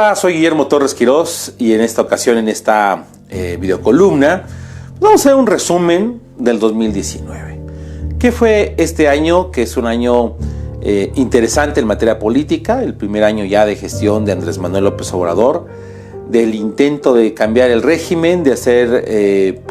Hola, soy Guillermo Torres Quirós y en esta ocasión, en esta videocolumna, vamos a hacer un resumen del 2019. ¿Qué fue este año? Que es un año interesante en materia política, el primer año ya de gestión de Andrés Manuel López Obrador, del intento de cambiar el régimen, de hacer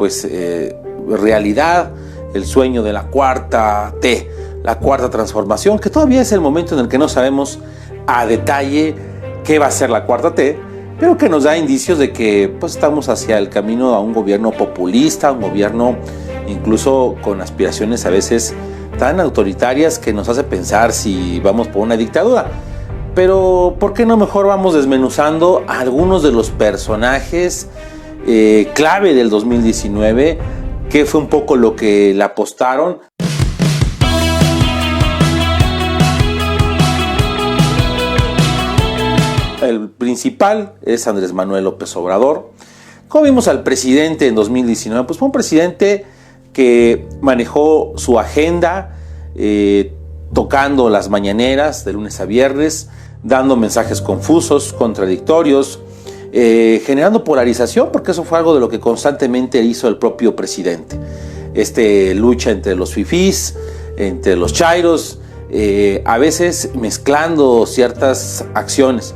realidad el sueño de la cuarta T, la cuarta transformación, que todavía es el momento en el que no sabemos a detalle qué va a ser la cuarta T, pero que nos da indicios de que estamos hacia el camino a un gobierno populista, un gobierno incluso con aspiraciones a veces tan autoritarias que nos hace pensar si vamos por una dictadura. Pero ¿por qué no mejor vamos desmenuzando a algunos de los personajes clave del 2019, que fue un poco lo que le apostaron? El principal es Andrés Manuel López Obrador. ¿Cómo vimos al presidente en 2019? Pues fue un presidente que manejó su agenda tocando las mañaneras de lunes a viernes, dando mensajes confusos, contradictorios, generando polarización, porque eso fue algo de lo que constantemente hizo el propio presidente. Lucha entre los fifís, entre los chairos, a veces mezclando ciertas acciones.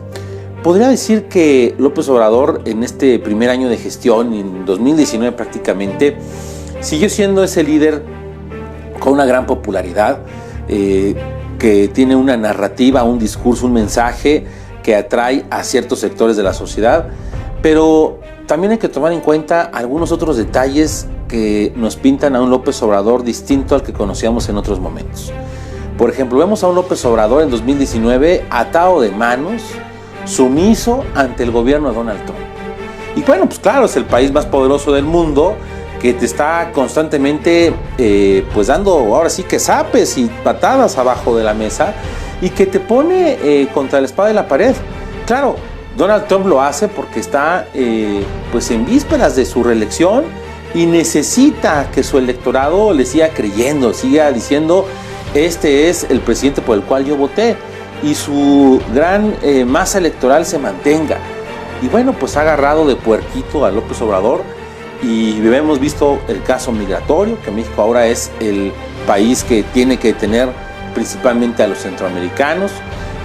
Podría decir que López Obrador en este primer año de gestión, en 2019 prácticamente, siguió siendo ese líder con una gran popularidad, que tiene una narrativa, un discurso, un mensaje que atrae a ciertos sectores de la sociedad, pero también hay que tomar en cuenta algunos otros detalles que nos pintan a un López Obrador distinto al que conocíamos en otros momentos. Por ejemplo, vemos a un López Obrador en 2019 atado de manos, sumiso ante el gobierno de Donald Trump. Y bueno, pues claro, es el país más poderoso del mundo, que te está constantemente dando ahora sí que zapes y patadas abajo de la mesa, y que te pone contra la espada y la pared. Claro, Donald Trump lo hace porque está en vísperas de su reelección y necesita que su electorado le siga creyendo, siga diciendo: este es el presidente por el cual yo voté, y su gran masa electoral se mantenga. Y bueno, pues ha agarrado de puerquito a López Obrador, y hemos visto el caso migratorio, que México ahora es el país que tiene que detener principalmente a los centroamericanos.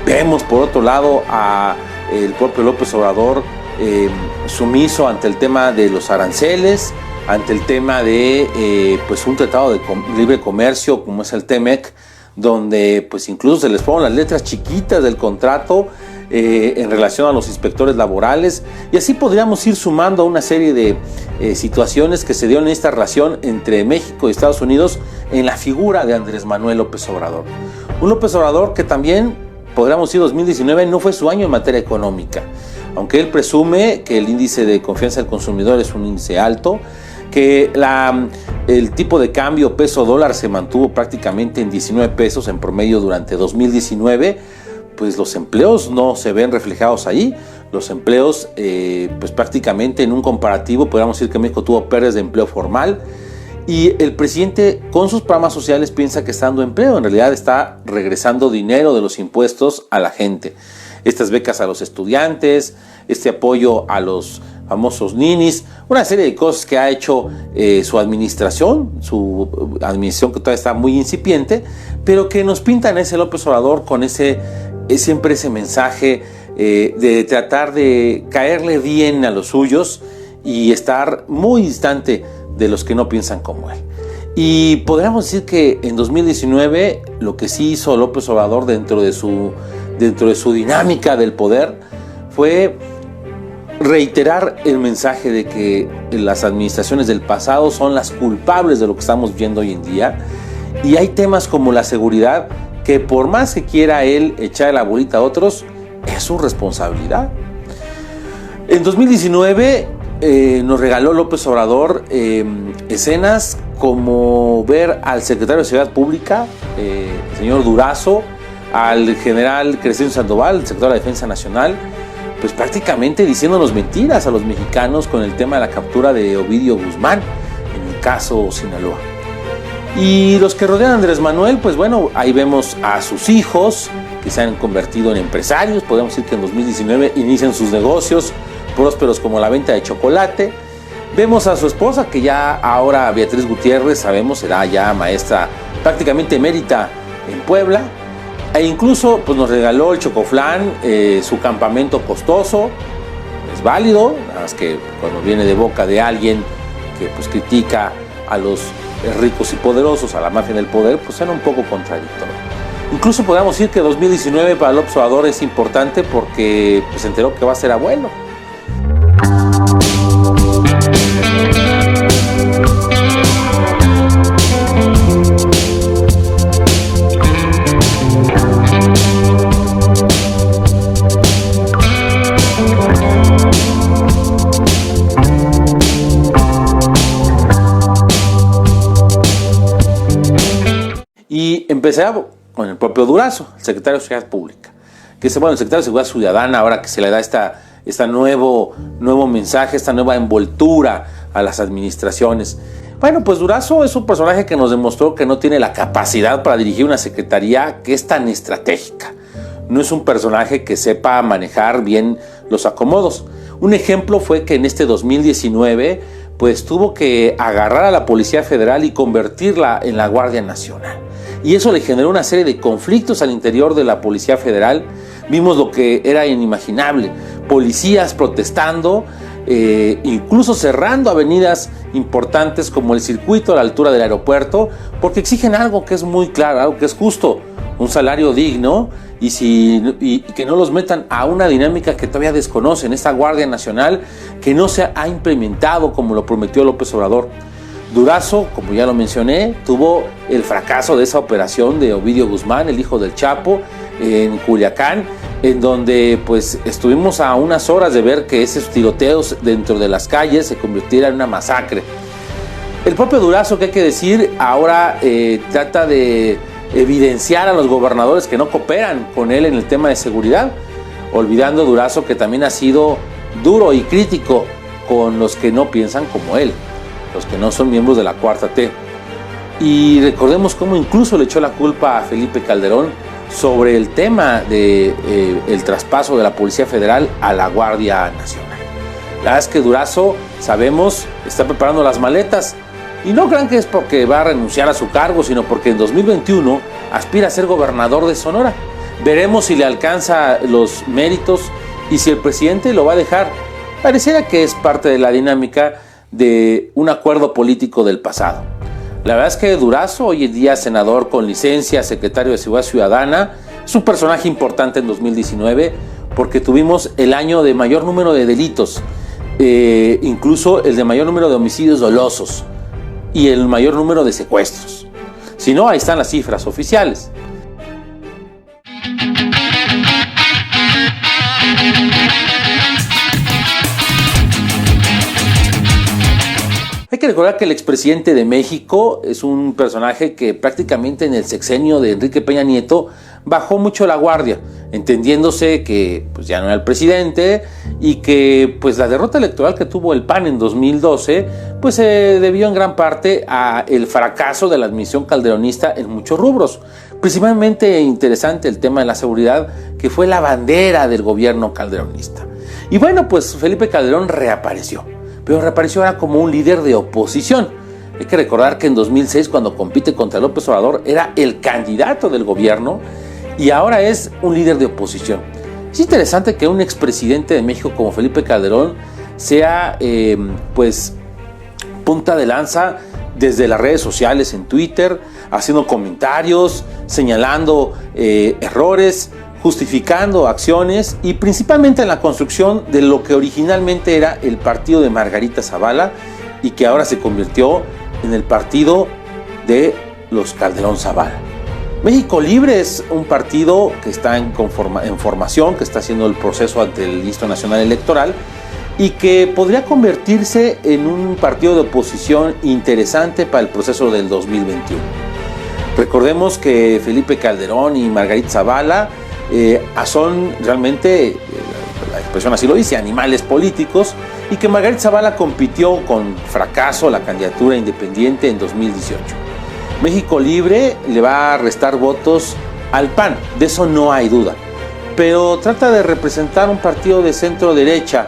Vemos por otro lado a el propio López Obrador sumiso ante el tema de los aranceles, ante el tema de un tratado de libre comercio como es el TEMEC, donde incluso se les ponen las letras chiquitas del contrato en relación a los inspectores laborales, y así podríamos ir sumando a una serie de situaciones que se dieron en esta relación entre México y Estados Unidos en la figura de Andrés Manuel López Obrador. Un López Obrador que también, podríamos decir, 2019 no fue su año en materia económica, aunque él presume que el índice de confianza del consumidor es un índice alto, que el tipo de cambio peso-dólar se mantuvo prácticamente en 19 pesos en promedio durante 2019, pues los empleos no se ven reflejados ahí. Los empleos, prácticamente en un comparativo, podríamos decir que México tuvo pérdidas de empleo formal, y el presidente con sus programas sociales piensa que está dando empleo. En realidad está regresando dinero de los impuestos a la gente. Estas becas a los estudiantes, este apoyo a los famosos ninis, una serie de cosas que ha hecho su administración que todavía está muy incipiente, pero que nos pintan ese López Obrador con siempre ese mensaje de tratar de caerle bien a los suyos y estar muy distante de los que no piensan como él. Y podríamos decir que en 2019 lo que sí hizo López Obrador dentro de su dinámica del poder fue reiterar el mensaje de que las administraciones del pasado son las culpables de lo que estamos viendo hoy en día, y hay temas como la seguridad que, por más que quiera él echar la bolita a otros, es su responsabilidad. En 2019 nos regaló López Obrador escenas como ver al secretario de Seguridad Pública, el señor Durazo, al general Crescencio Sandoval, el secretario de la Defensa Nacional, prácticamente diciéndonos mentiras a los mexicanos con el tema de la captura de Ovidio Guzmán en el caso Sinaloa. Y los que rodean a Andrés Manuel, ahí vemos a sus hijos, que se han convertido en empresarios. Podemos decir que en 2019 inician sus negocios prósperos como la venta de chocolate. Vemos a su esposa, que ya ahora Beatriz Gutiérrez, sabemos, será ya maestra prácticamente emérita en Puebla. E incluso pues, nos regaló el Chocoflán, su campamento costoso. Es válido, nada más que cuando viene de boca de alguien que pues, critica a los ricos y poderosos, a la mafia del poder, pues suena un poco contradictorio. Incluso podemos decir que 2019 para López Obrador es importante porque pues, se enteró que va a ser abuelo. Y empezará con el propio Durazo, el secretario de Seguridad Pública, que es el secretario de Seguridad Ciudadana, ahora que se le da esta nuevo mensaje, esta nueva envoltura a las administraciones. Bueno, pues Durazo es un personaje que nos demostró que no tiene la capacidad para dirigir una secretaría que es tan estratégica. No es un personaje que sepa manejar bien los acomodos. Un ejemplo fue que en este 2019 pues tuvo que agarrar a la Policía Federal y convertirla en la Guardia Nacional. Y eso le generó una serie de conflictos al interior de la Policía Federal. Vimos lo que era inimaginable, policías protestando, incluso cerrando avenidas importantes como el circuito a la altura del aeropuerto, porque exigen algo que es muy claro, algo que es justo, un salario digno, y que no los metan a una dinámica que todavía desconocen, esta Guardia Nacional que no se ha implementado como lo prometió López Obrador. Durazo, como ya lo mencioné, tuvo el fracaso de esa operación de Ovidio Guzmán, el hijo del Chapo, en Culiacán, en donde pues estuvimos a unas horas de ver que esos tiroteos dentro de las calles se convirtieran en una masacre. El propio Durazo, que hay que decir, ahora trata de evidenciar a los gobernadores que no cooperan con él en el tema de seguridad, olvidando Durazo que también ha sido duro y crítico con los que no piensan como él, los que no son miembros de la Cuarta T. Y recordemos cómo incluso le echó la culpa a Felipe Calderón sobre el tema del traspaso de la Policía Federal a la Guardia Nacional. La verdad es que Durazo, sabemos, está preparando las maletas. Y no crean que es porque va a renunciar a su cargo, sino porque en 2021 aspira a ser gobernador de Sonora. Veremos si le alcanza los méritos y si el presidente lo va a dejar. Pareciera que es parte de la dinámica de un acuerdo político del pasado. La verdad es que Durazo, hoy en día senador con licencia, secretario de Seguridad Ciudadana, es un personaje importante en 2019 porque tuvimos el año de mayor número de delitos, incluso el de mayor número de homicidios dolosos y el mayor número de secuestros. Si no, ahí están las cifras oficiales. Hay que recordar que el expresidente de México es un personaje que prácticamente en el sexenio de Enrique Peña Nieto bajó mucho la guardia, entendiéndose que pues, ya no era el presidente y que pues, la derrota electoral que tuvo el PAN en 2012 pues, se debió en gran parte al fracaso de la administración calderonista en muchos rubros. Principalmente interesante el tema de la seguridad, que fue la bandera del gobierno calderonista. Y bueno, pues Felipe Calderón reapareció, pero reapareció ahora como un líder de oposición. Hay que recordar que en 2006, cuando compite contra López Obrador, era el candidato del gobierno y ahora es un líder de oposición. Es interesante que un expresidente de México como Felipe Calderón sea pues punta de lanza desde las redes sociales, en Twitter, haciendo comentarios, señalando errores, justificando acciones y principalmente en la construcción de lo que originalmente era el partido de Margarita Zavala y que ahora se convirtió en el partido de los Calderón Zavala. México Libre es un partido que está en formación, que está haciendo el proceso ante el Instituto Nacional Electoral y que podría convertirse en un partido de oposición interesante para el proceso del 2021. Recordemos que Felipe Calderón y Margarita Zavala son realmente, la expresión así lo dice, animales políticos, y que Margarita Zavala compitió con fracaso la candidatura independiente en 2018. México Libre le va a restar votos al PAN, de eso no hay duda. Pero trata de representar un partido de centro derecha,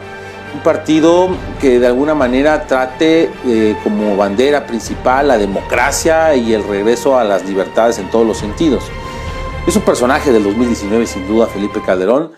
un partido que de alguna manera trate como bandera principal la democracia y el regreso a las libertades en todos los sentidos. Es un personaje del 2019 sin duda, Felipe Calderón.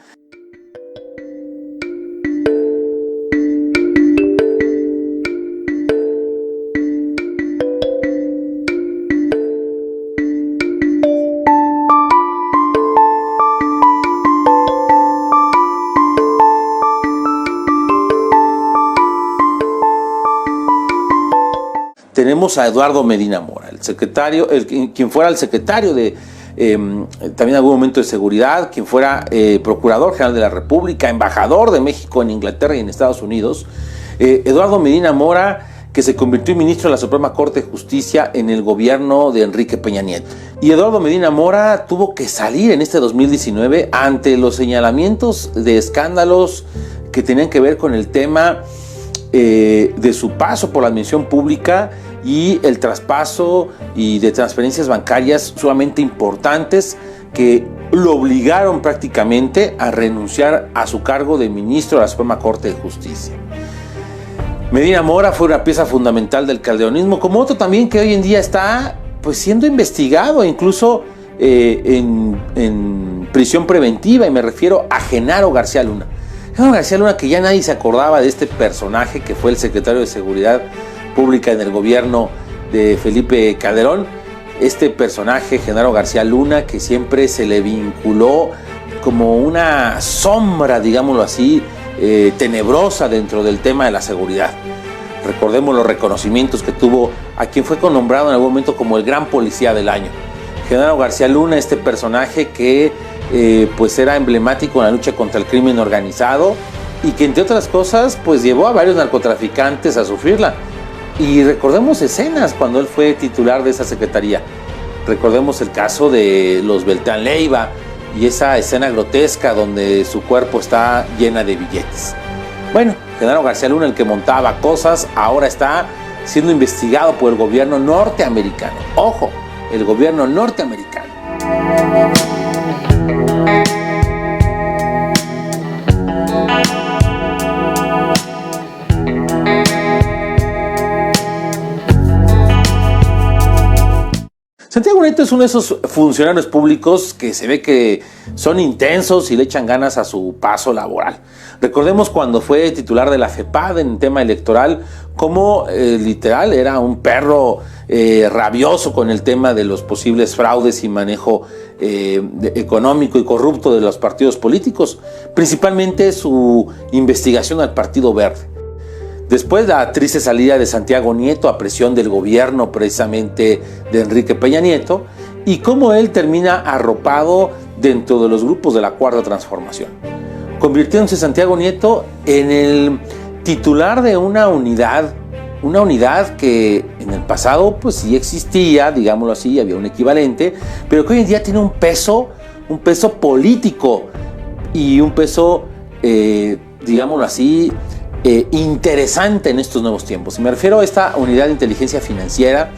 Tenemos a Eduardo Medina Mora, el secretario, quien fuera el secretario de también en algún momento de seguridad, quien fuera procurador general de la República, embajador de México en Inglaterra y en Estados Unidos. Eduardo Medina Mora, que se convirtió en ministro de la Suprema Corte de Justicia en el gobierno de Enrique Peña Nieto. Y Eduardo Medina Mora tuvo que salir en este 2019 ante los señalamientos de escándalos que tenían que ver con el tema de su paso por la administración pública y el traspaso y de transferencias bancarias sumamente importantes que lo obligaron prácticamente a renunciar a su cargo de ministro de la Suprema Corte de Justicia. Medina Mora fue una pieza fundamental del calderonismo, como otro también que hoy en día está pues siendo investigado, incluso en prisión preventiva, y me refiero a Genaro García Luna. Genaro García Luna, que ya nadie se acordaba de este personaje que fue el secretario de Seguridad Pública en el gobierno de Felipe Calderón. Este personaje, Genaro García Luna, que siempre se le vinculó como una sombra, digámoslo así, tenebrosa dentro del tema de la seguridad. Recordemos los reconocimientos que tuvo a quien fue nombrado en algún momento como el gran policía del año. Genaro García Luna, este personaje que pues era emblemático en la lucha contra el crimen organizado y que entre otras cosas pues llevó a varios narcotraficantes a sufrirla. Y recordemos escenas cuando él fue titular de esa secretaría. Recordemos el caso de los Beltrán Leiva y esa escena grotesca donde su cuerpo está llena de billetes. Bueno, Genaro García Luna, el que montaba cosas, ahora está siendo investigado por el gobierno norteamericano. Ojo, el gobierno norteamericano. Santiago Nieto es uno de esos funcionarios públicos que se ve que son intensos y le echan ganas a su paso laboral. Recordemos cuando fue titular de la FEPAD en tema electoral, como literal era un perro rabioso con el tema de los posibles fraudes y manejo económico y corrupto de los partidos políticos, principalmente su investigación al Partido Verde. Después la triste salida de Santiago Nieto a presión del gobierno precisamente de Enrique Peña Nieto y cómo él termina arropado dentro de los grupos de la Cuarta Transformación, convirtiéndose Santiago Nieto en el titular de una unidad que en el pasado pues sí existía, digámoslo así, había un equivalente, pero que hoy en día tiene un peso político y un peso, digámoslo así, interesante en estos nuevos tiempos. Y me refiero a esta unidad de inteligencia financiera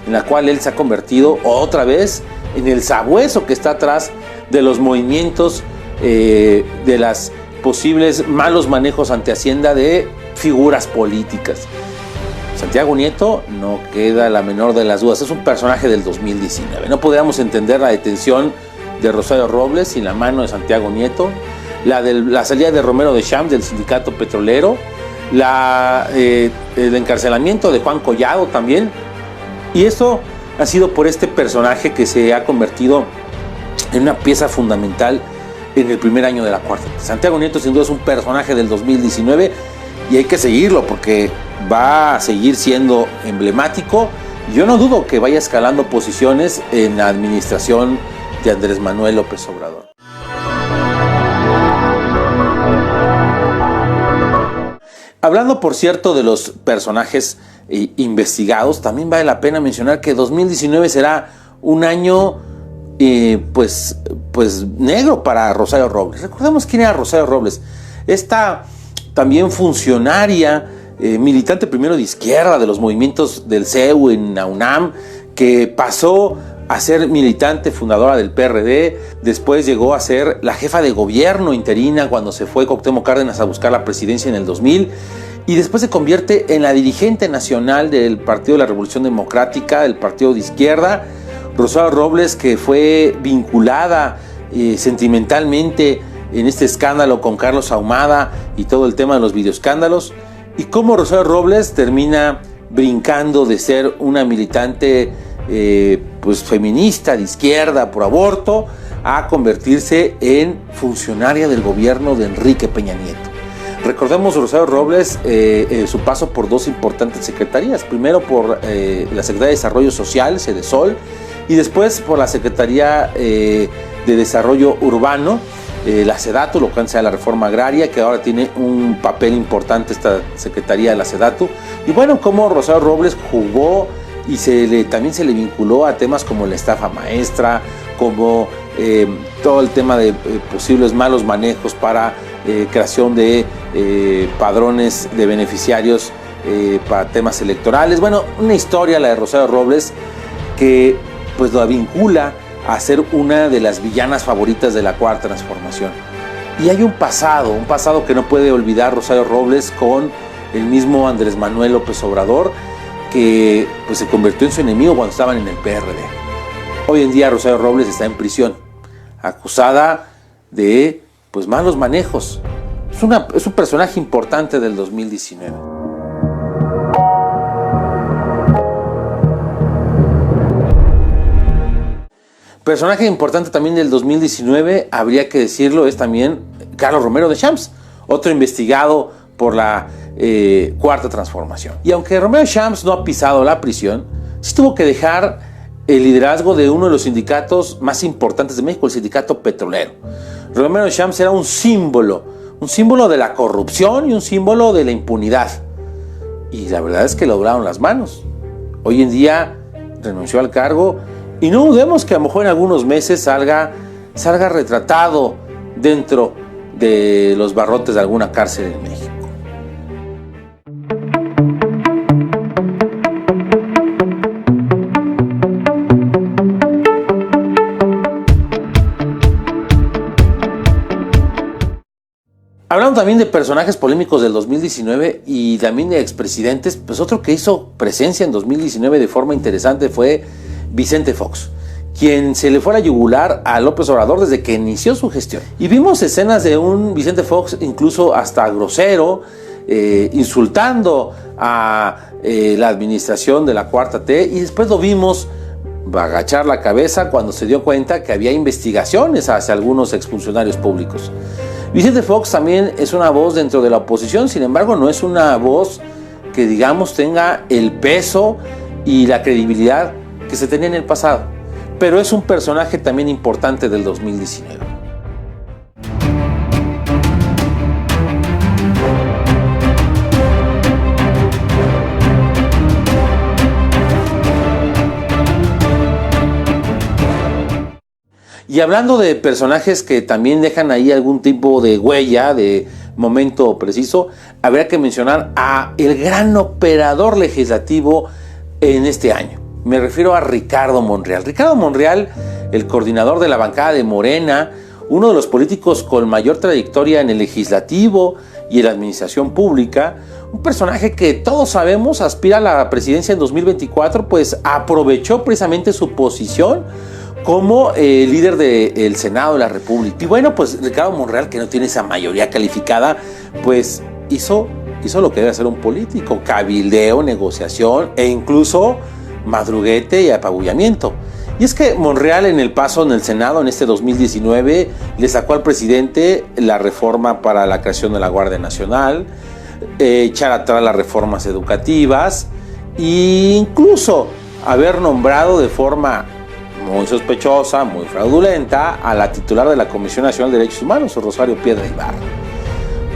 en la cual él se ha convertido otra vez en el sabueso que está atrás de los movimientos de las posibles malos manejos ante Hacienda de figuras políticas. Santiago Nieto, no queda la menor de las dudas, es un personaje del 2019. No podríamos entender la detención de Rosario Robles sin la mano de Santiago Nieto, la salida de Romero Deschamps del sindicato petrolero, el encarcelamiento de Juan Collado también. Y esto ha sido por este personaje que se ha convertido en una pieza fundamental en el primer año de la Cuarta. Santiago Nieto sin duda es un personaje del 2019 y hay que seguirlo porque va a seguir siendo emblemático. Yo no dudo que vaya escalando posiciones en la administración de Andrés Manuel López Obrador. Hablando, por cierto, de los personajes investigados, también vale la pena mencionar que 2019 será un año pues negro para Rosario Robles. Recordemos quién era Rosario Robles. Esta también funcionaria, militante primero de izquierda de los movimientos del CEU en la UNAM, que pasó a ser militante fundadora del PRD, después llegó a ser la jefa de gobierno interina cuando se fue Cuauhtémoc Cárdenas a buscar la presidencia en el 2000, y después se convierte en la dirigente nacional del Partido de la Revolución Democrática, del partido de izquierda. Rosario Robles, que fue vinculada sentimentalmente en este escándalo con Carlos Ahumada y todo el tema de los videoescándalos, y cómo Rosario Robles termina brincando de ser una militante pues feminista de izquierda por aborto a convertirse en funcionaria del gobierno de Enrique Peña Nieto. Recordemos Rosario Robles su paso por dos importantes secretarías, primero por la Secretaría de Desarrollo Social, Sedesol, y después por la Secretaría de Desarrollo Urbano, la SEDATU, lo que antes era la Reforma Agraria, que ahora tiene un papel importante esta Secretaría de la SEDATU. Y bueno, como Rosario Robles jugó y también se le vinculó a temas como la estafa maestra, como todo el tema de posibles malos manejos para creación de padrones de beneficiarios para temas electorales. Bueno, una historia, la de Rosario Robles, que pues la vincula a ser una de las villanas favoritas de la Cuarta Transformación. Y hay un pasado que no puede olvidar Rosario Robles con el mismo Andrés Manuel López Obrador, que pues se convirtió en su enemigo cuando estaban en el PRD. Hoy en día Rosario Robles está en prisión, acusada de pues malos manejos. Es un personaje importante del 2019. Personaje importante también del 2019, habría que decirlo, es también Carlos Romero Deschamps, otro investigado por la Cuarta Transformación. Y aunque Romero Deschamps no ha pisado la prisión, sí tuvo que dejar el liderazgo de uno de los sindicatos más importantes de México, el sindicato petrolero. Romero Deschamps era un símbolo de la corrupción y un símbolo de la impunidad. Y la verdad es que lograron las manos. Hoy en día renunció al cargo y no dudemos que a lo mejor en algunos meses salga retratado dentro de los barrotes de alguna cárcel en México. Hablando también de personajes polémicos del 2019 y también de expresidentes, pues otro que hizo presencia en 2019 de forma interesante fue Vicente Fox, quien se le fue a la yugular a López Obrador desde que inició su gestión. Y vimos escenas de un Vicente Fox incluso hasta grosero, insultando a la administración de la 4T, y después lo vimos agachar la cabeza cuando se dio cuenta que había investigaciones hacia algunos exfuncionarios públicos. Vicente Fox también es una voz dentro de la oposición, sin embargo no es una voz que digamos tenga el peso y la credibilidad que se tenía en el pasado, pero es un personaje también importante del 2019. Y hablando de personajes que también dejan ahí algún tipo de huella, de momento preciso, habría que mencionar a el gran operador legislativo en este año. Me refiero a Ricardo Monreal. Ricardo Monreal, el coordinador de la bancada de Morena, uno de los políticos con mayor trayectoria en el legislativo y en la administración pública, un personaje que todos sabemos aspira a la presidencia en 2024, pues aprovechó precisamente su posición como líder del Senado de la República. Y bueno, pues Ricardo Monreal, que no tiene esa mayoría calificada, pues hizo lo que debe hacer un político: cabildeo, negociación e incluso madruguete y apabullamiento. Y es que Monreal, en el paso en el Senado en este 2019, le sacó al presidente la reforma para la creación de la Guardia Nacional, echar atrás las reformas educativas e incluso haber nombrado de forma muy sospechosa, muy fraudulenta, a la titular de la Comisión Nacional de Derechos Humanos, Rosario Piedra Ibarra.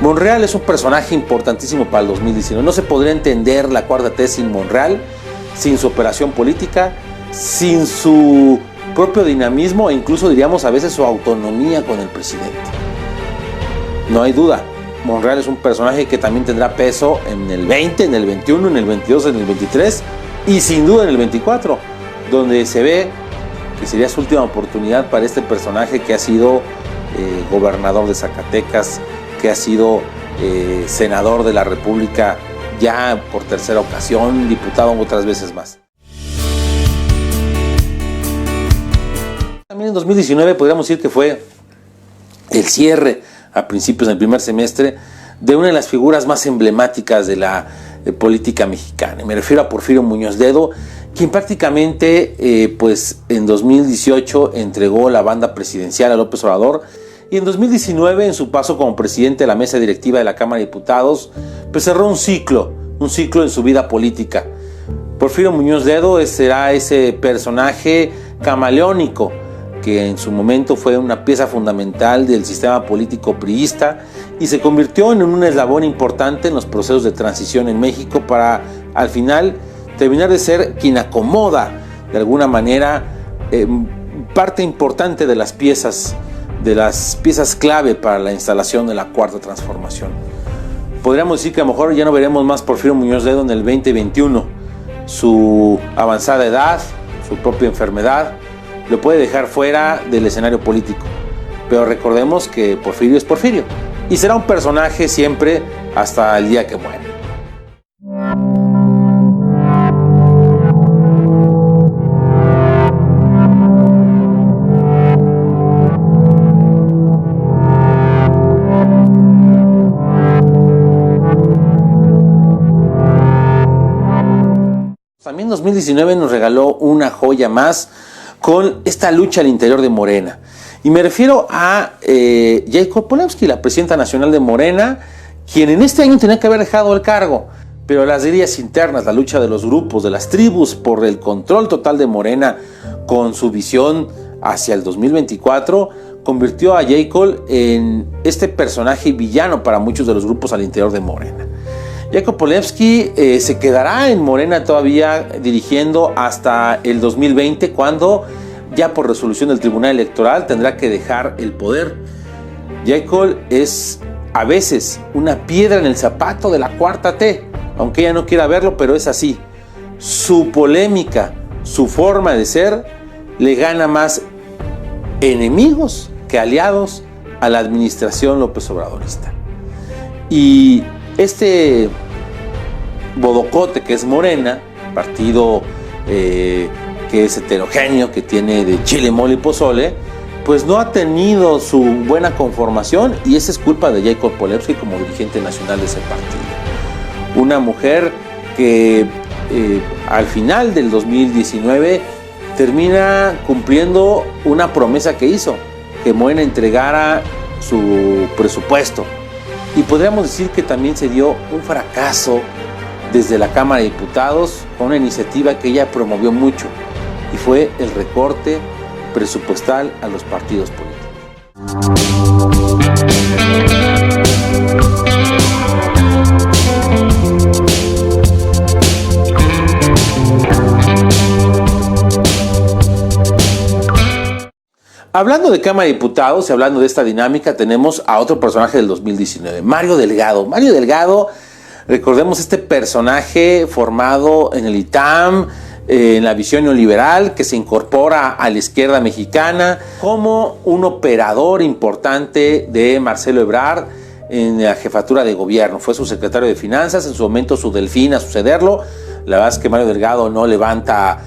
Monreal es un personaje importantísimo para el 2019. No se podría entender la 4T sin Monreal, sin su operación política, sin su propio dinamismo e incluso diríamos a veces su autonomía con el presidente. No hay duda, Monreal es un personaje que también tendrá peso en el 20, en el 21, en el 22, en el 23 y sin duda en el 24, donde se ve que sería su última oportunidad para este personaje que ha sido gobernador de Zacatecas, que ha sido senador de la República ya por tercera ocasión, diputado otras veces más. También en 2019 podríamos decir que fue el cierre a principios del primer semestre de una de las figuras más emblemáticas de la política mexicana. Me refiero a Porfirio Muñoz Ledo, quien prácticamente pues en 2018 entregó la banda presidencial a López Obrador, y en 2019, en su paso como presidente de la mesa directiva de la Cámara de Diputados, pues cerró un ciclo en su vida política. Porfirio Muñoz Ledo será ese personaje camaleónico que en su momento fue una pieza fundamental del sistema político priista y se convirtió en un eslabón importante en los procesos de transición en México para, al final, terminar de ser quien acomoda, de alguna manera, parte importante de las piezas clave para la instalación de la Cuarta Transformación. Podríamos decir que a lo mejor ya no veremos más Porfirio Muñoz Ledo en el 2021. Su avanzada edad, su propia enfermedad, lo puede dejar fuera del escenario político. Pero recordemos que Porfirio es Porfirio y será un personaje siempre hasta el día que muera. También 2019 nos regaló una joya más con esta lucha al interior de Morena. Y me refiero a Jacob Polensky, la presidenta nacional de Morena, quien en este año tenía que haber dejado el cargo, pero las guerrillas internas, la lucha de los grupos, de las tribus por el control total de Morena con su visión hacia el 2024, convirtió a Jacob en este personaje villano para muchos de los grupos al interior de Morena. Jacob Polensky se quedará en Morena todavía dirigiendo hasta el 2020, cuando ya por resolución del Tribunal Electoral tendrá que dejar el poder. Jacob es a veces una piedra en el zapato de la Cuarta T, aunque ella no quiera verlo, pero es así. Su polémica, su forma de ser, le gana más enemigos que aliados a la administración López Obradorista. Y este bodocote que es Morena, partido que es heterogéneo, que tiene de chile, mole y pozole, pues no ha tenido su buena conformación, y esa es culpa de Jacob Polensky como dirigente nacional de ese partido. Una mujer que al final del 2019 termina cumpliendo una promesa que hizo, que Morena entregara su presupuesto. Y podríamos decir que también se dio un fracaso desde la Cámara de Diputados con una iniciativa que ella promovió mucho, y fue el recorte presupuestal a los partidos políticos. Hablando de Cámara de Diputados y hablando de esta dinámica, tenemos a otro personaje del 2019, Mario Delgado. Mario Delgado, recordemos este personaje formado en el ITAM, en la visión neoliberal, que se incorpora a la izquierda mexicana como un operador importante de Marcelo Ebrard en la jefatura de gobierno. Fue su secretario de Finanzas, en su momento su delfín a sucederlo. La verdad es que Mario Delgado no levanta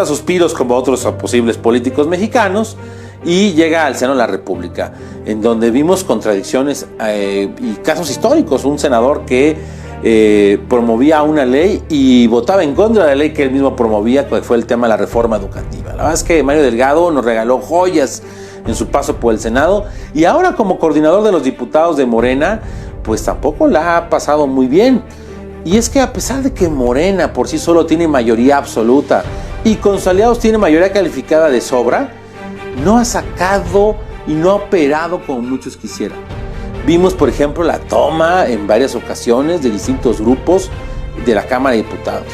suspiros como otros posibles políticos mexicanos, y llega al Senado de la República, en donde vimos contradicciones y casos históricos. Un senador que promovía una ley y votaba en contra de la ley que él mismo promovía, que fue el tema de la reforma educativa. La verdad es que Mario Delgado nos regaló joyas en su paso por el Senado, y ahora como coordinador de los diputados de Morena, pues tampoco la ha pasado muy bien. Y es que a pesar de que Morena por sí solo tiene mayoría absoluta y con sus aliados tiene mayoría calificada de sobra, no ha sacado y no ha operado como muchos quisieran. Vimos, por ejemplo, la toma en varias ocasiones de distintos grupos de la Cámara de Diputados.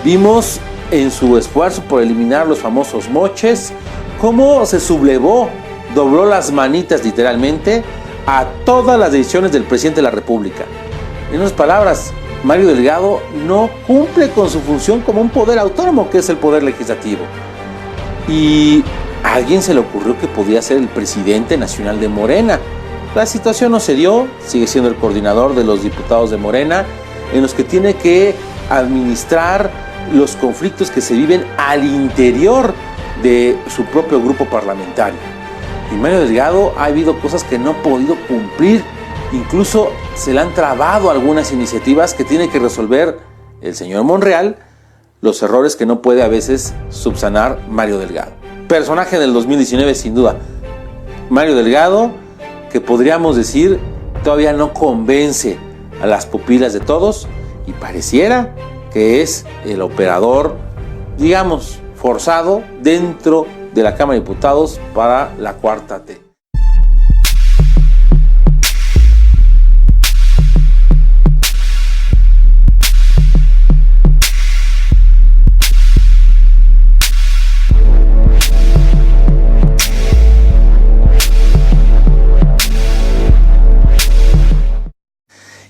Vimos en su esfuerzo por eliminar los famosos moches cómo se sublevó, dobló las manitas literalmente a todas las decisiones del presidente de la República. En otras palabras, Mario Delgado no cumple con su función como un poder autónomo, que es el poder legislativo. y a alguien se le ocurrió que podía ser el presidente nacional de Morena. La situación no se dio, sigue siendo el coordinador de los diputados de Morena, en los que tiene que administrar los conflictos que se viven al interior de su propio grupo parlamentario. Y Mario Delgado ha habido cosas que no ha podido cumplir, incluso se le han trabado algunas iniciativas que tiene que resolver el señor Monreal, los errores que no puede a veces subsanar Mario Delgado. Personaje del 2019 sin duda, Mario Delgado, que podríamos decir todavía no convence a las pupilas de todos y pareciera que es el operador, digamos, forzado dentro de la Cámara de Diputados para la 4T.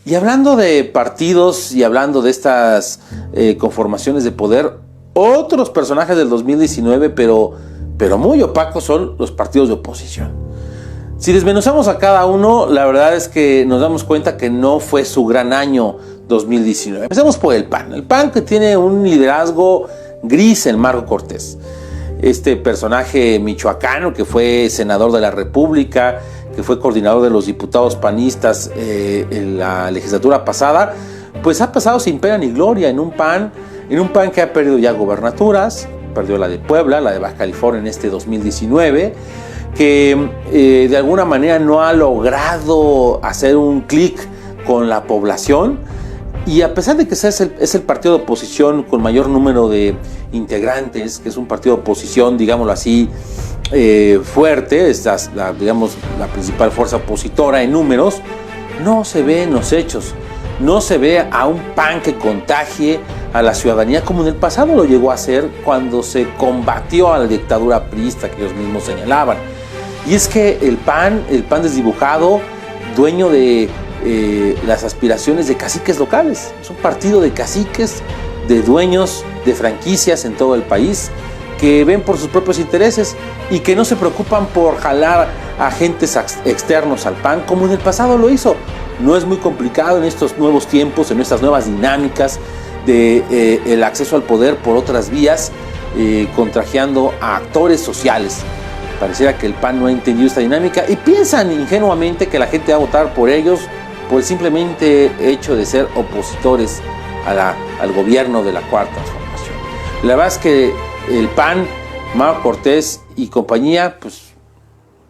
Y hablando de partidos y hablando de estas conformaciones de poder, otros personajes del 2019, pero muy opacos, son los partidos de oposición. Si desmenuzamos a cada uno, la verdad es que nos damos cuenta que no fue su gran año 2019. Empecemos por el PAN. El PAN, que tiene un liderazgo gris en Marco Cortés. Este personaje michoacano que fue senador de la República, que fue coordinador de los diputados panistas en la legislatura pasada, pues ha pasado sin pena ni gloria en un PAN que ha perdido ya gobernaturas, perdió la de Puebla, la de Baja California en este 2019, que de alguna manera no ha logrado hacer un clic con la población, y a pesar de que es el partido de oposición con mayor número de integrantes, que es un partido de oposición, digámoslo así, fuerte, digamos, la principal fuerza opositora en números, no se ve en los hechos, no se ve a un PAN que contagie a la ciudadanía como en el pasado lo llegó a hacer cuando se combatió a la dictadura priista que ellos mismos señalaban. Y es que el PAN desdibujado, dueño de las aspiraciones de caciques locales, es un partido de caciques, de dueños de franquicias en todo el país, que ven por sus propios intereses y que no se preocupan por jalar a agentes externos al PAN como en el pasado lo hizo. No es muy complicado en estos nuevos tiempos, en estas nuevas dinámicas de el acceso al poder por otras vías, contrajeando a actores sociales. Pareciera que el PAN no ha entendido esta dinámica y piensan ingenuamente que la gente va a votar por ellos por el simplemente hecho de ser opositores al gobierno de la Cuarta Transformación. La verdad es que el PAN, Marco Cortés y compañía, pues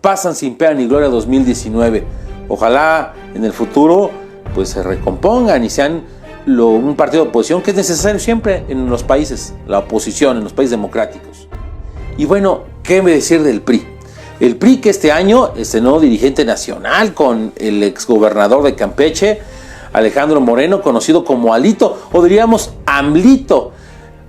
pasan sin pena ni gloria 2019. Ojalá en el futuro pues se recompongan y sean un partido de oposición, que es necesario siempre en los países, la oposición, en los países democráticos. Y bueno, ¿qué me decir del PRI? El PRI, que este año estrenó dirigente nacional con el exgobernador de Campeche, Alejandro Moreno, conocido como Alito, o diríamos AMLito.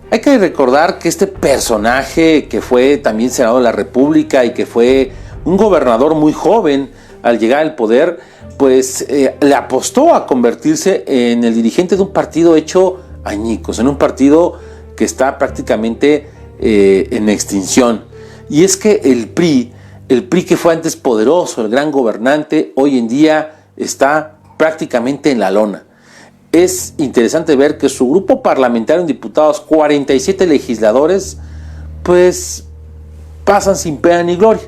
Hay que recordar que este personaje, que fue también senador de la República y que fue un gobernador muy joven al llegar al poder, pues le apostó a convertirse en el dirigente de un partido hecho añicos, en un partido que está prácticamente en extinción. Y es que el PRI que fue antes poderoso, el gran gobernante, hoy en día está prácticamente en la lona. Es interesante ver que su grupo parlamentario en diputados, 47 legisladores, pues pasan sin pena ni gloria,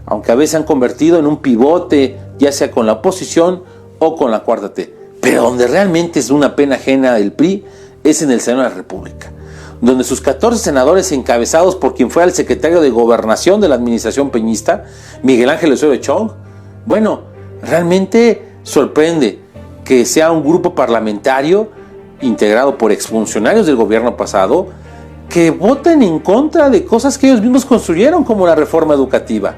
aunque a veces se han convertido en un pivote, ya sea con la oposición o con la 4T. Pero donde realmente es una pena ajena del PRI es en el Senado de la República, donde sus 14 senadores encabezados por quien fue el secretario de Gobernación de la administración peñista, Miguel Ángel Osorio Chong, bueno, realmente sorprende que sea un grupo parlamentario integrado por exfuncionarios del gobierno pasado que voten en contra de cosas que ellos mismos construyeron, como la reforma educativa.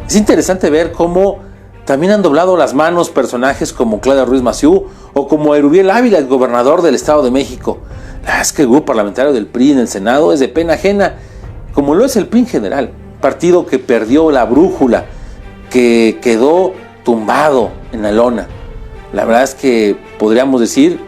Es interesante ver cómo también han doblado las manos personajes como Claudia Ruiz Massieu o como Erubiel Ávila, el gobernador del Estado de México. La verdad es que el grupo parlamentario del PRI en el Senado es de pena ajena, como lo es el PRI en general, partido que perdió la brújula, que quedó tumbado en la lona. La verdad es que podríamos decir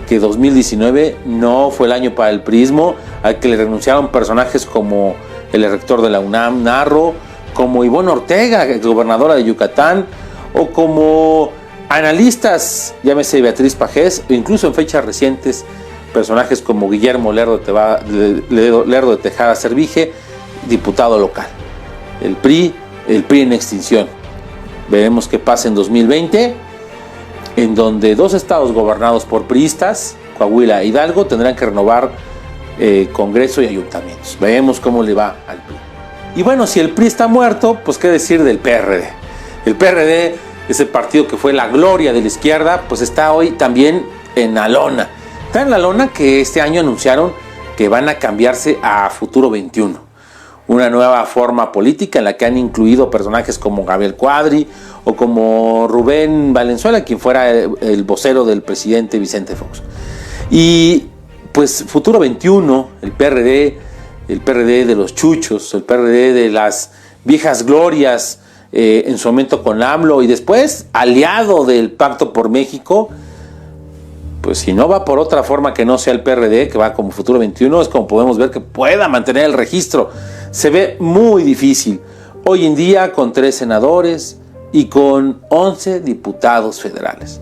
que 2019 no fue el año para el priismo, al que le renunciaron personajes como el rector de la UNAM, Narro, como Ivonne Ortega, gobernadora de Yucatán, o como analistas, llámese Beatriz Pajés, o incluso en fechas recientes, personajes como Guillermo Lerdo de Tejada Servige, diputado local. El PRI en extinción. Veremos qué pasa en 2020, en donde 2 estados gobernados por priistas, Coahuila e Hidalgo, tendrán que renovar Congreso y ayuntamientos. Veremos cómo le va al PRI. Y bueno, si el PRI está muerto, pues qué decir del PRD. El PRD, ese partido que fue la gloria de la izquierda, pues está hoy también en la lona. Está en la lona que este año anunciaron que van a cambiarse a Futuro 21. Una nueva forma política en la que han incluido personajes como Gabriel Cuadri o como Rubén Valenzuela, quien fuera el vocero del presidente Vicente Fox. Y pues Futuro 21, el PRD de los chuchos, el PRD de las viejas glorias, en su momento con AMLO y después aliado del Pacto por México, pues si no va por otra forma que no sea el PRD, que va como Futuro 21, es como podemos ver que pueda mantener el registro. Se ve muy difícil. Hoy en día con 3 senadores y con 11 diputados federales.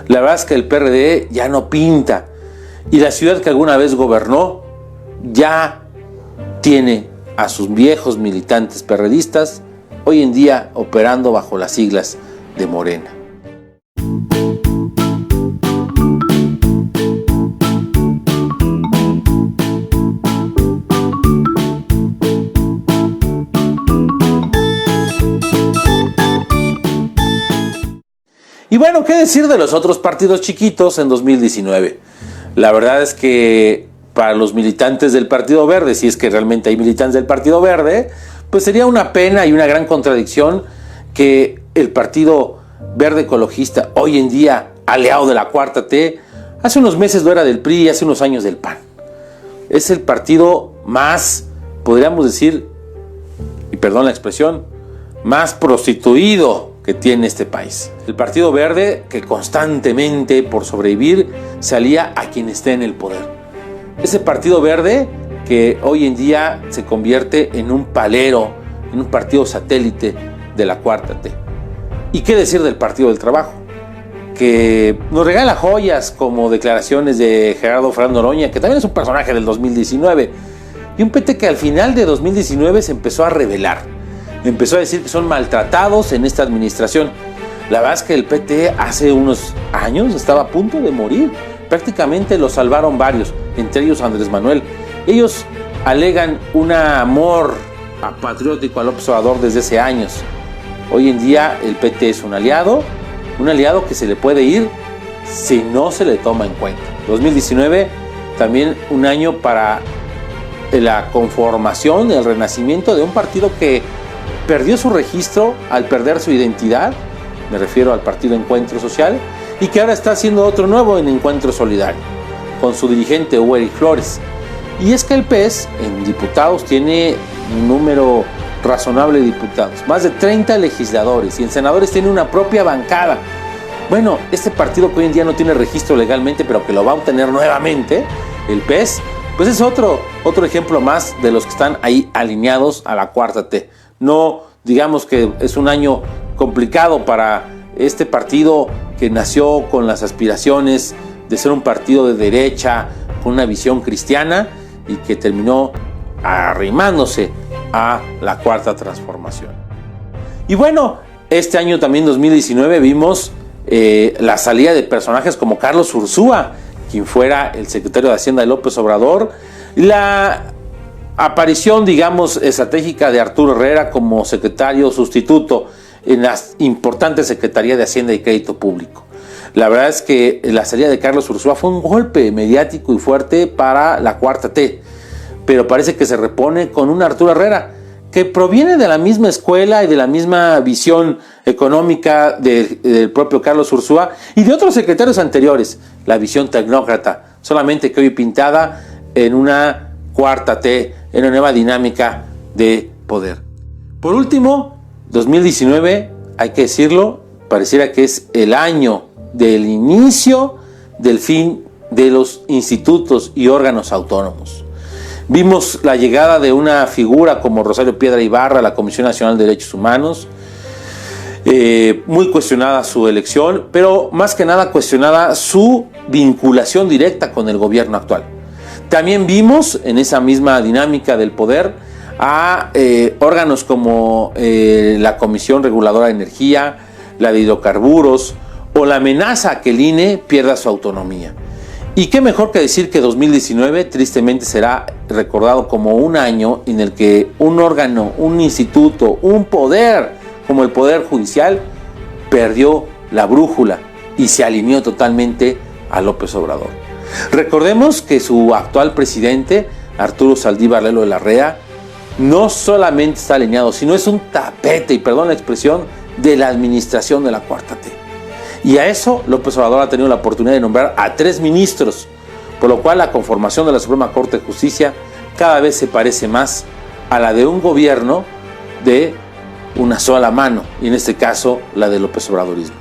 La verdad es que el PRD ya no pinta. Y la ciudad que alguna vez gobernó ya tiene a sus viejos militantes perredistas hoy en día operando bajo las siglas de Morena. Y bueno, ¿qué decir de los otros partidos chiquitos en 2019? La verdad es que para los militantes del Partido Verde, si es que realmente hay militantes del Partido Verde, pues sería una pena y una gran contradicción que el Partido Verde Ecologista, hoy en día aliado de la Cuarta T, hace unos meses lo era del PRI y hace unos años del PAN. Es el partido más, podríamos decir, y perdón la expresión, más prostituido que tiene este país. El Partido Verde que constantemente, por sobrevivir, se alía a quien esté en el poder. Ese Partido Verde que hoy en día se convierte en un palero, en un partido satélite de la Cuarta T. ¿Y qué decir del Partido del Trabajo? Que nos regala joyas como declaraciones de Gerardo Fernando Noroña, que también es un personaje del 2019, y un PT que al final de 2019 se empezó a rebelar. Empezó a decir que son maltratados en esta administración. La verdad es que el PT hace unos años estaba a punto de morir. Prácticamente lo salvaron varios, entre ellos Andrés Manuel. Ellos alegan un amor patriótico al López Obrador desde hace años. Hoy en día el PT es un aliado que se le puede ir si no se le toma en cuenta. 2019 también un año para la conformación, el renacimiento de un partido que perdió su registro al perder su identidad, me refiero al Partido Encuentro Social, y que ahora está haciendo otro nuevo en Encuentro Solidario, con su dirigente Hugo Eric Flores. Y es que el PES en diputados tiene un número razonable de diputados, más de 30 legisladores, y en senadores tiene una propia bancada. Bueno, este partido que hoy en día no tiene registro legalmente, pero que lo va a obtener nuevamente, el PES, pues es otro ejemplo más de los que están ahí alineados a la Cuarta T. No digamos que es un año complicado para este partido que nació con las aspiraciones de ser un partido de derecha, con una visión cristiana, y que terminó arrimándose a la Cuarta Transformación. Y bueno, este año también 2019 vimos la salida de personajes como Carlos Ursúa, quien fuera el secretario de Hacienda de López Obrador, la aparición, digamos, estratégica de Arturo Herrera como secretario sustituto en la importante Secretaría de Hacienda y Crédito Público. La verdad es que la salida de Carlos Ursúa fue un golpe mediático y fuerte para la Cuarta T, pero parece que se repone con un Arturo Herrera que proviene de la misma escuela y de la misma visión económica del propio Carlos Ursúa y de otros secretarios anteriores, la visión tecnócrata, solamente que hoy pintada en una Cuarta T, en una nueva dinámica de poder. Por último, 2019, hay que decirlo, pareciera que es el año del inicio del fin de los institutos y órganos autónomos. Vimos la llegada de una figura como Rosario Piedra Ibarra a la Comisión Nacional de Derechos Humanos. Muy cuestionada su elección, pero más que nada cuestionada su vinculación directa con el gobierno actual. También vimos en esa misma dinámica del poder a órganos como la Comisión Reguladora de Energía, la de Hidrocarburos, o la amenaza a que el INE pierda su autonomía. Y qué mejor que decir que 2019 tristemente será recordado como un año en el que un órgano, un instituto, un poder como el Poder Judicial perdió la brújula y se alineó totalmente a López Obrador. Recordemos que su actual presidente, Arturo Saldívar Lelo de la Rea, no solamente está alineado, sino es un tapete, y perdón la expresión, de la administración de la 4T. Y a eso López Obrador ha tenido la oportunidad de nombrar a 3 ministros, por lo cual la conformación de la Suprema Corte de Justicia cada vez se parece más a la de un gobierno de una sola mano, y en este caso la de López Obradorismo.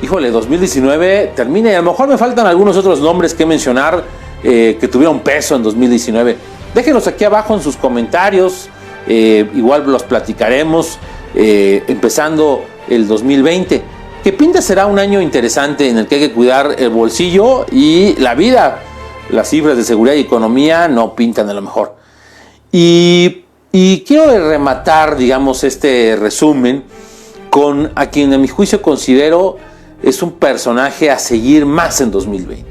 Híjole, 2019 termina y a lo mejor me faltan algunos otros nombres que mencionar que tuvieron peso en 2019. Déjenos aquí abajo en sus comentarios, igual los platicaremos, empezando el 2020, que pinta será un año interesante en el que hay que cuidar el bolsillo y la vida. Las cifras de seguridad y economía no pintan de lo mejor. Y quiero rematar, digamos, este resumen con a quien a mi juicio considero es un personaje a seguir más en 2020.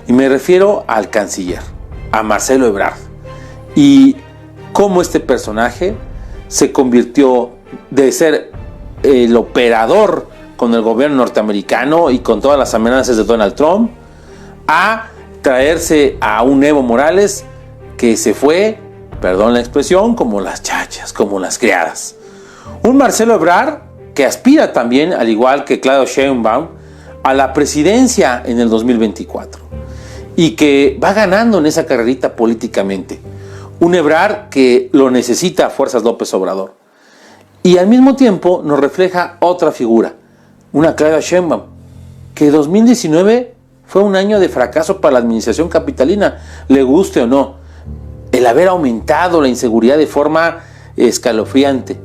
Y me refiero al canciller, a Marcelo Ebrard. Y cómo este personaje se convirtió de ser el operador con el gobierno norteamericano y con todas las amenazas de Donald Trump, a traerse a un Evo Morales que se fue, perdón la expresión, como las chachas, como las criadas. Un Marcelo Ebrard que aspira también, al igual que Claudia Sheinbaum, a la presidencia en el 2024 y que va ganando en esa carrerita políticamente. Un Ebrard que lo necesita a fuerzas López Obrador. Y al mismo tiempo nos refleja otra figura, una Claudia Sheinbaum, que 2019 fue un año de fracaso para la administración capitalina, le guste o no. El haber aumentado la inseguridad de forma escalofriante.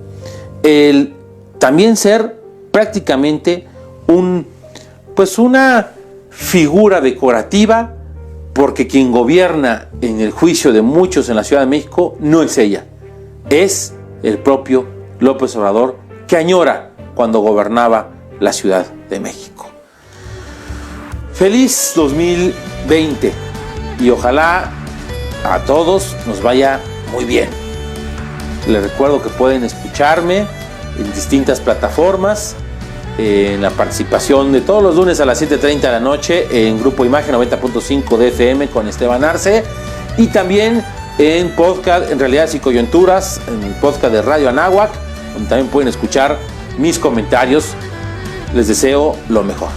El también ser prácticamente una figura decorativa, porque quien gobierna en el juicio de muchos en la Ciudad de México no es ella, es el propio López Obrador, que añora cuando gobernaba la Ciudad de México. Feliz 2020 y ojalá a todos nos vaya muy bien. Les recuerdo que pueden escucharme en distintas plataformas, en la participación de todos los lunes a las 7:30 de la noche en Grupo Imagen 90.5 de FM con Esteban Arce, y también en podcast, en Realidades y Coyunturas, en el podcast de Radio Anáhuac, donde también pueden escuchar mis comentarios. Les deseo lo mejor.